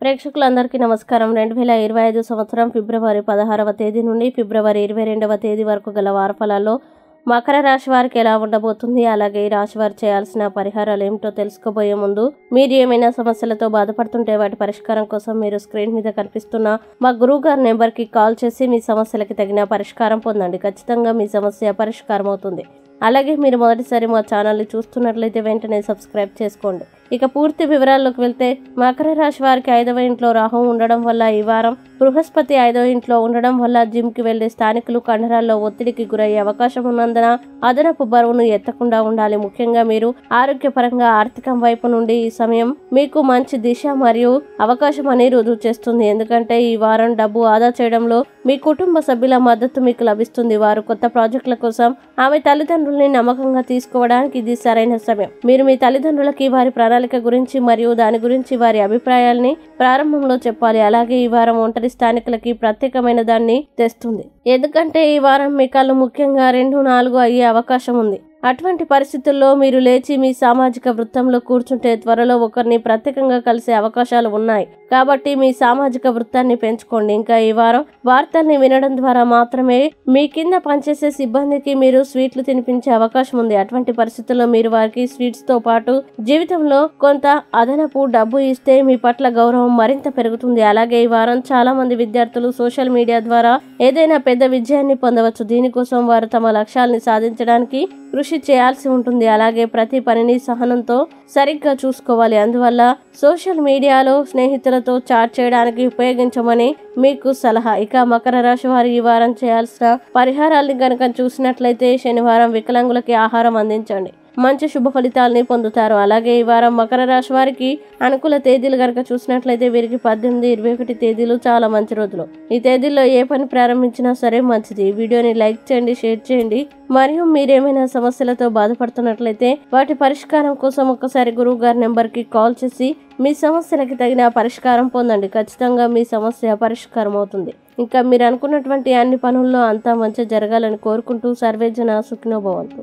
ప్రేక్షకులందరికీ నమస్కారం. 2025 సంవత్సరం ఫిబ్రవరి 16వ తేదీ నుండి ఫిబ్రవరి 22వ తేదీ వరకు గల వారఫలాల్లో మకర రాశి వారికి ఎలా ఉండబోతుంది, అలాగే ఈ రాశి వారు చేయాల్సిన పరిహారాలు ఏమిటో తెలుసుకోబోయే ముందు మీరు ఏమైనా సమస్యలతో బాధపడుతుంటే వాటి పరిష్కారం కోసం మీరు స్క్రీన్ మీద కనిపిస్తున్న మా గురువు గారి నెంబర్కి కాల్ చేసి మీ సమస్యలకి తగిన పరిష్కారం పొందండి. ఖచ్చితంగా మీ సమస్య పరిష్కారం అవుతుంది. అలాగే మీరు మొదటిసారి మా ఛానల్ని చూస్తున్నట్లయితే వెంటనే సబ్స్క్రైబ్ చేసుకోండి. ఇక పూర్తి వివరాల్లోకి వెళ్తే మకర రాశి వారికి 5వ ఇంట్లో రాహు ఉండడం వల్ల ఈ వారం బృహస్పతి 5వ ఇంట్లో ఉండడం వల్ల జిమ్కి వెళ్లే స్థానికులు కండరాల్లో ఒత్తిడికి గురయ్యే అవకాశం ఉన్నందున అదనపు బరువును ఎత్తకుండా ఉండాలి. ముఖ్యంగా మీరు ఆరోగ్యపరంగా ఆర్థికం వైపు నుండి ఈ సమయం మీకు మంచి దిశ మరియు అవకాశం అని రుజువు చేస్తుంది. ఎందుకంటే ఈ వారం డబ్బు ఆదా చేయడంలో మీ కుటుంబ సభ్యుల మద్దతు మీకు లభిస్తుంది. వారు కొత్త ప్రాజెక్టుల కోసం ఆమె తల్లిదండ్రుల్ని నమ్మకంగా తీసుకోవడానికి ఇది సరైన సమయం. మీరు మీ తల్లిదండ్రులకి వారి ప్రణాళిక గురించి మరియు దాని గురించి వారి అభిప్రాయాల్ని ప్రారంభంలో చెప్పాలి. అలాగే ఈ వారం ఒంటరి స్థానికులకి ప్రత్యేకమైన దాన్ని తెస్తుంది. ఎందుకంటే ఈ వారం మీ కళ్ళు ముఖ్యంగా 2, 4 అయ్యే అవకాశం ఉంది. అటువంటి పరిస్థితుల్లో మీరు లేచి మీ సామాజిక వృత్తంలో కూర్చుంటే త్వరలో ఒకరిని ప్రత్యేకంగా కలిసే అవకాశాలు ఉన్నాయి. కాబట్టి మీ సామాజిక వృత్తాన్ని పెంచుకోండి. ఇంకా ఈ వారం వార్తల్ని వినడం ద్వారా మాత్రమే మీ కింద పనిచేసే సిబ్బందికి మీరు స్వీట్లు తినిపించే అవకాశం ఉంది. అటువంటి పరిస్థితుల్లో మీరు వారికి స్వీట్స్ తో పాటు జీవితంలో కొంత అదనపు డబ్బు ఇస్తే మీ పట్ల గౌరవం మరింత పెరుగుతుంది. అలాగే ఈ వారం చాలా మంది విద్యార్థులు సోషల్ మీడియా ద్వారా ఏదైనా పెద్ద విజయాన్ని పొందవచ్చు. దీనికోసం వారు తమ లక్ష్యాల్ని సాధించడానికి కృషి చేయాల్సి ఉంటుంది. అలాగే ప్రతి పనిని సహనంతో సరిగ్గా చూసుకోవాలి. అందువల్ల సోషల్ మీడియాలో స్నేహితులతో చాట్ చేయడానికి ఉపయోగించమని మీకు సలహా. ఇక మకర రాశి వారు ఈ వారం చేయాల్సిన పరిహారాల్ని కనుక చూసినట్లయితే శనివారం వికలాంగులకి ఆహారం అందించండి, మంచి శుభ ఫలితాలని పొందుతారు. అలాగే ఈ వారం మకర రాశి వారికి అనుకూల తేదీలు కనుక చూసినట్లయితే వీరికి 18, 21 తేదీలు చాలా మంచి రోజులు. ఈ తేదీల్లో ఏ పని ప్రారంభించినా సరే మంచిది. ఈ వీడియోని లైక్ చేయండి, షేర్ చేయండి. మరియు మీరేమైనా సమస్యలతో బాధపడుతున్నట్లయితే వాటి పరిష్కారం కోసం ఒక్కసారి గురువు గారి నెంబర్కి కాల్ చేసి మీ సమస్యలకి తగిన పరిష్కారం పొందండి. ఖచ్చితంగా మీ సమస్య పరిష్కారం అవుతుంది. ఇంకా మీరు అనుకున్నటువంటి అన్ని పనుల్లో అంతా మంచి జరగాలని కోరుకుంటూ సర్వేజన సుఖినో భవంతు.